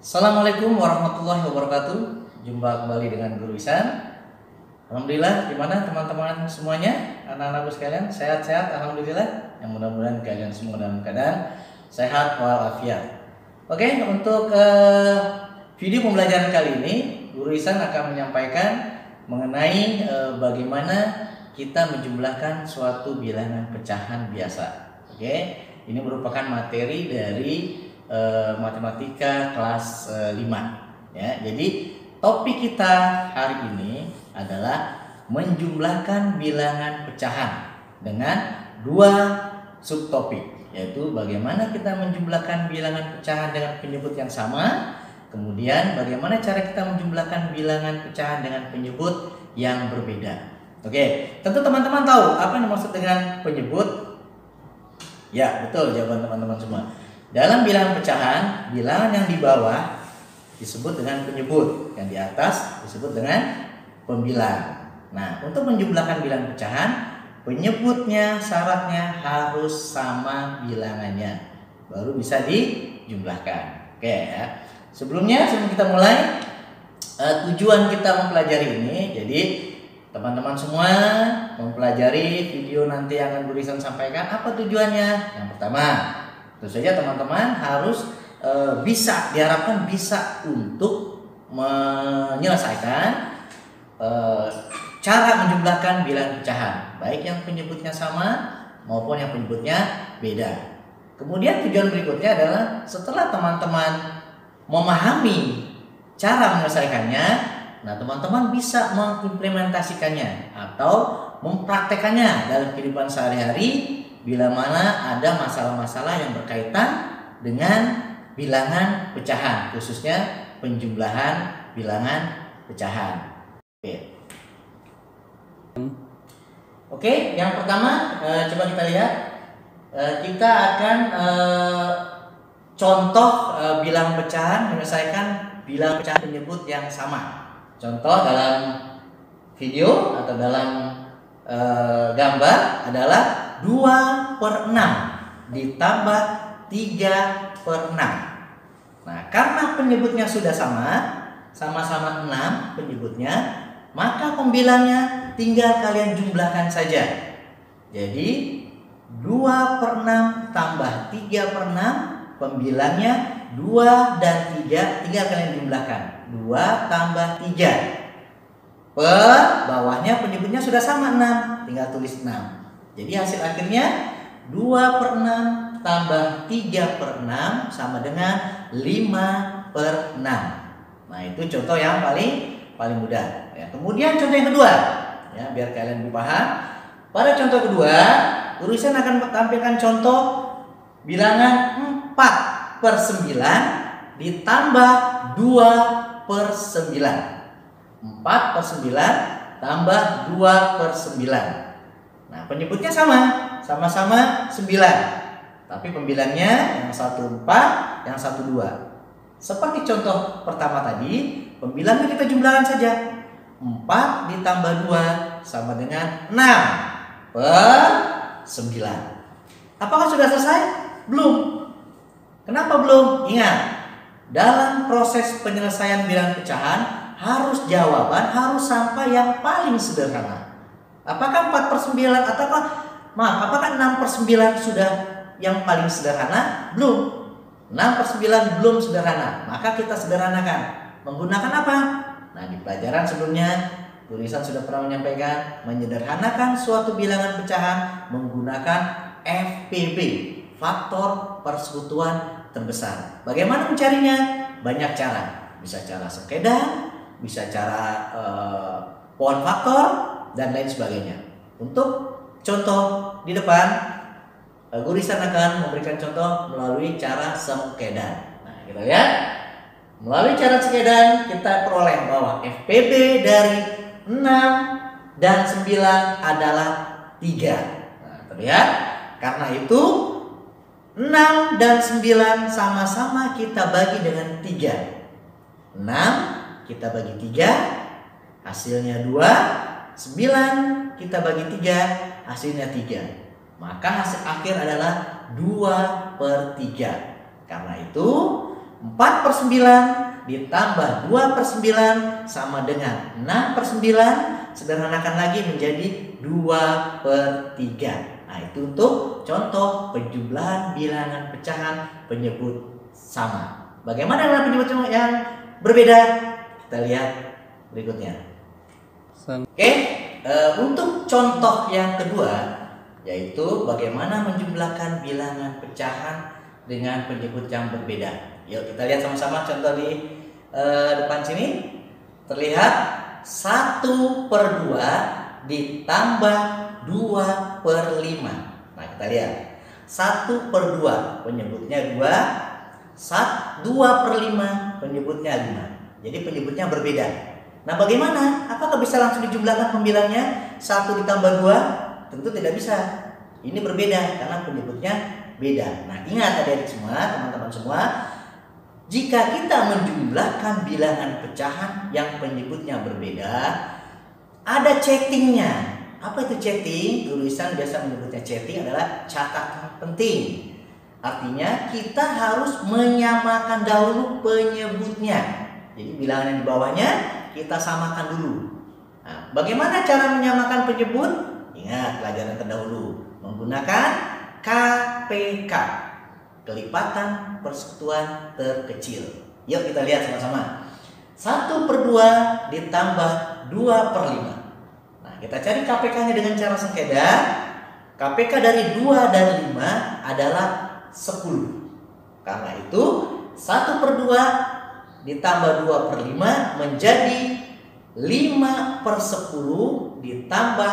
Assalamualaikum warahmatullahi wabarakatuh. Jumpa kembali dengan Guru Ihsan. Alhamdulillah, gimana teman-teman semuanya, anak-anakku sekalian, sehat-sehat? Alhamdulillah. Yang mudah-mudahan kalian semua dalam keadaan sehat walafiat. Oke, untuk video pembelajaran kali ini, Guru Ihsan akan menyampaikan mengenai bagaimana kita menjumlahkan suatu bilangan pecahan biasa. Oke, ini merupakan materi dari matematika kelas 5 ya. Jadi topik kita hari ini adalah menjumlahkan bilangan pecahan dengan dua subtopik, yaitu bagaimana kita menjumlahkan bilangan pecahan dengan penyebut yang sama, kemudian bagaimana cara kita menjumlahkan bilangan pecahan dengan penyebut yang berbeda. Oke, tentu teman-teman tahu apa yang dimaksud dengan penyebut? Ya, betul jawaban teman-teman semua. Dalam bilangan pecahan, bilangan yang di bawah disebut dengan penyebut, yang di atas disebut dengan pembilang. Nah, untuk menjumlahkan bilangan pecahan, penyebutnya syaratnya harus sama bilangannya, baru bisa dijumlahkan. Oke ya. Sebelum kita mulai, tujuan kita mempelajari ini, jadi teman-teman semua mempelajari video nanti yang akan Guru Ihsan sampaikan. Apa tujuannya? Yang pertama, tentu saja teman-teman harus diharapkan bisa untuk menyelesaikan cara menjumlahkan bilangan pecahan, baik yang penyebutnya sama maupun yang penyebutnya beda. Kemudian tujuan berikutnya adalah setelah teman-teman memahami cara menyelesaikannya, nah teman-teman bisa mengimplementasikannya atau mempraktekannya dalam kehidupan sehari-hari bila mana ada masalah-masalah yang berkaitan dengan bilangan pecahan, khususnya penjumlahan bilangan pecahan. Oke, yang pertama coba kita lihat. Kita akan contoh bilangan pecahan menyelesaikan bilangan pecahan penyebut yang sama. Contoh dalam video atau dalam gambar adalah 2/6 ditambah 3/6. Nah, karena penyebutnya sudah sama-sama 6 penyebutnya, maka pembilangnya tinggal kalian jumlahkan saja. Jadi 2/6 tambah 3/6, pembilangnya 2 dan 3, tinggal kalian jumlahkan. 2 tambah 3. Per bawahnya penyebutnya sudah sama 6, tinggal tulis 6. Jadi hasil akhirnya 2/6 tambah 3/6 sama dengan 5/6. Nah, itu contoh yang paling mudah ya. Kemudian contoh yang kedua ya, biar kalian lebih paham. Pada contoh kedua, Guru Ihsan akan tampilkan contoh bilangan 4/9 ditambah 2/9. 4/9 tambah 2/9. Nah, penyebutnya sama-sama 9. Tapi pembilangnya yang satu 4, yang satu 2. Seperti contoh pertama tadi, pembilangnya kita jumlahkan saja. 4 ditambah 2 sama dengan 6/9. Apakah sudah selesai? Belum. Kenapa belum? Ingat, dalam proses penyelesaian bilangan pecahan jawaban harus sampai yang paling sederhana. Apakah 4/9 apakah 6/9 sudah yang paling sederhana? Belum. 6/9 belum sederhana. Maka kita sederhanakan. Menggunakan apa? Nah, di pelajaran sebelumnya Guru Ihsan sudah pernah menyampaikan menyederhanakan suatu bilangan pecahan menggunakan FPB, faktor persekutuan terbesar. Bagaimana mencarinya? Banyak cara. Bisa cara sekedar, bisa cara pohon faktor, dan lain sebagainya. Untuk contoh di depan, Guru Ihsan akan memberikan contoh melalui cara sekedar. Nah, kita lihat. Melalui cara sekedar kita peroleh bahwa FPB dari 6 dan 9 adalah 3. Nah, terlihat? Karena itu 6 dan 9 sama-sama kita bagi dengan 3. 6 kita bagi 3, hasilnya 2. 9 kita bagi 3, hasilnya 3. Maka hasil akhir adalah 2/3. Karena itu 4/9 ditambah 2/9 sama dengan 6/9. Sederhanakan lagi menjadi 2/3. Nah, itu untuk contoh penjumlahan bilangan pecahan penyebut sama. Bagaimana dengan penyebut yang berbeda? Kita lihat berikutnya. Oke, untuk contoh yang kedua, yaitu bagaimana menjumlahkan bilangan pecahan dengan penyebut yang berbeda. Yuk kita lihat sama-sama contoh di depan sini. Terlihat 1/2 ditambah 2/5. Nah, kita lihat 1/2 penyebutnya 2, 2/5 penyebutnya 5. Jadi penyebutnya berbeda. Nah, bagaimana? Apakah bisa langsung dijumlahkan pembilangnya 1 ditambah 2? Tentu tidak bisa. Ini berbeda karena penyebutnya beda. Nah, ingat adik-adik semua, teman-teman semua, jika kita menjumlahkan bilangan pecahan yang penyebutnya berbeda, ada chattingnya. Apa itu chatting? Tulisan biasa menyebutnya chatting adalah catatan penting. Artinya kita harus menyamakan dahulu penyebutnya. Jadi bilangan yang di bawahnya kita samakan dulu. Nah, bagaimana cara menyamakan penyebut? Ingat pelajaran terdahulu, menggunakan KPK, kelipatan persekutuan terkecil. Yuk kita lihat sama-sama. 1/2 ditambah 2/5. Nah, kita cari KPK-nya dengan cara sengketa. KPK dari 2 dan 5 adalah 10. Karena itu 1/2 ditambah 2/5 menjadi 5/10 ditambah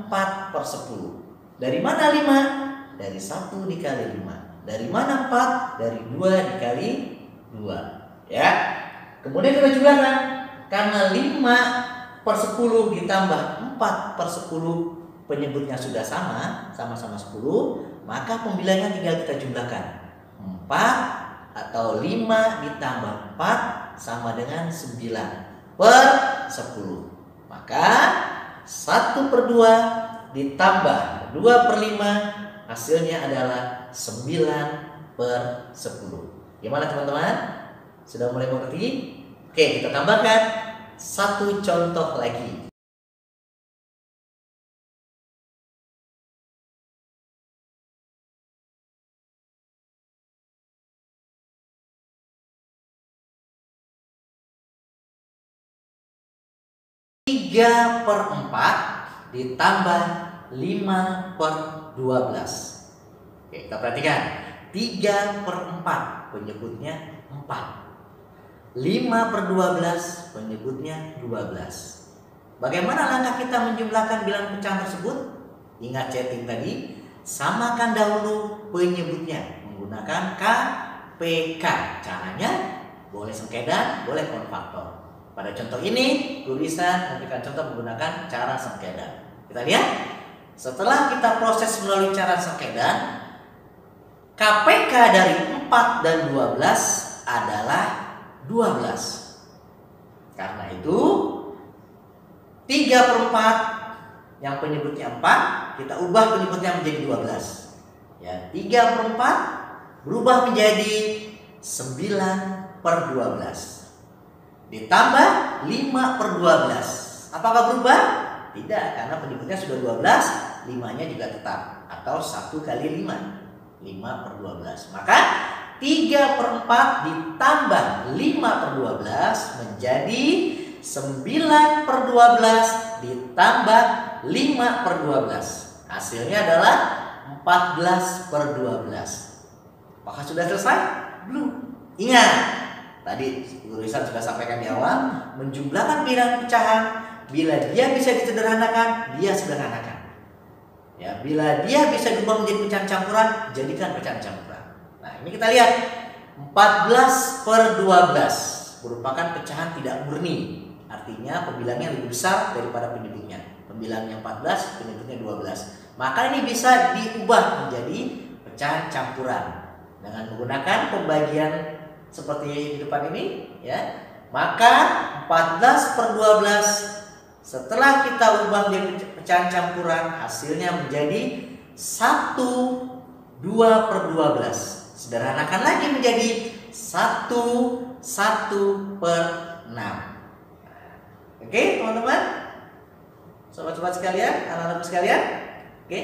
4/10. Dari mana 5? Dari 1 dikali 5. Dari mana 4? Dari 2 dikali 2. Ya. Kemudian kita jumlahkan. Karena 5/10 ditambah 4/10 penyebutnya sudah sama-sama 10, maka pembilangnya tinggal kita jumlahkan. 4 atau 5 ditambah 4 sama dengan 9/10. Maka 1/2 ditambah 2/5 hasilnya adalah 9/10. Gimana teman-teman? Sudah mulai mengerti? Oke, kita tambahkan satu contoh lagi. Tiga 3/4 ditambah 5/12. Oke, kita perhatikan. 3/4 penyebutnya 4. 5/12 penyebutnya 12. Bagaimana langkah kita menjumlahkan bilangan pecahan tersebut? Ingat chatting tadi, samakan dahulu penyebutnya menggunakan KPK. Caranya boleh sengketa, boleh konfaktor. Pada contoh ini, tulisan memberikan contoh menggunakan cara sengketa. Kita lihat, setelah kita proses melalui cara sengketa, KPK dari 4 dan 12 adalah 12. Karena itu 3/4 yang penyebutnya 4, kita ubah penyebutnya menjadi 12. Ya, 3/4 berubah menjadi 9/12. Ditambah 5/12. Apakah berubah? Tidak, karena penyebutnya sudah 12, 5-nya juga tetap. Atau 1 kali 5, 5/12. Maka 3/4 ditambah 5/12 menjadi 9/12 ditambah 5/12. Hasilnya adalah 14/12. Apakah sudah selesai? Belum. Ingat, tadi Guru Ihsan sudah sampaikan di awal, menjumlahkan bilangan pecahan, bila dia bisa disederhanakan, dia sederhanakan. Ya, bila dia bisa diubah menjadi pecahan campuran, jadikan pecahan campuran. Nah, ini kita lihat 14/12 merupakan pecahan tidak murni. Artinya pembilangnya lebih besar daripada penyebutnya. Pembilangnya 14, penyebutnya 12. Maka ini bisa diubah menjadi pecahan campuran dengan menggunakan pembagian seperti di depan ini, ya. Maka 14/12 setelah kita ubah menjadi pecahan campuran, hasilnya menjadi 1/2/12. Sederhanakan lagi menjadi 1 per 6. Oke teman-teman, sobat-sobat sekalian, anak-anakku sekalian. Oke,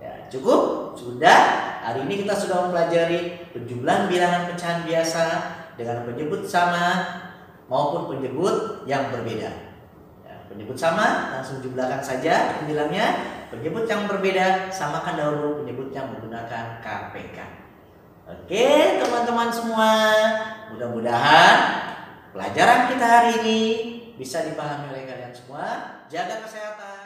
ya, cukup. Sudah, hari ini kita sudah mempelajari penjumlahan bilangan pecahan biasa dengan penyebut sama maupun penyebut yang berbeda. Ya, penyebut sama langsung jumlahkan saja penjumlahnya. Penyebut yang berbeda samakan dahulu penyebut yang menggunakan KPK. Oke teman-teman semua, mudah-mudahan pelajaran kita hari ini bisa dipahami oleh kalian semua. Jaga kesehatan.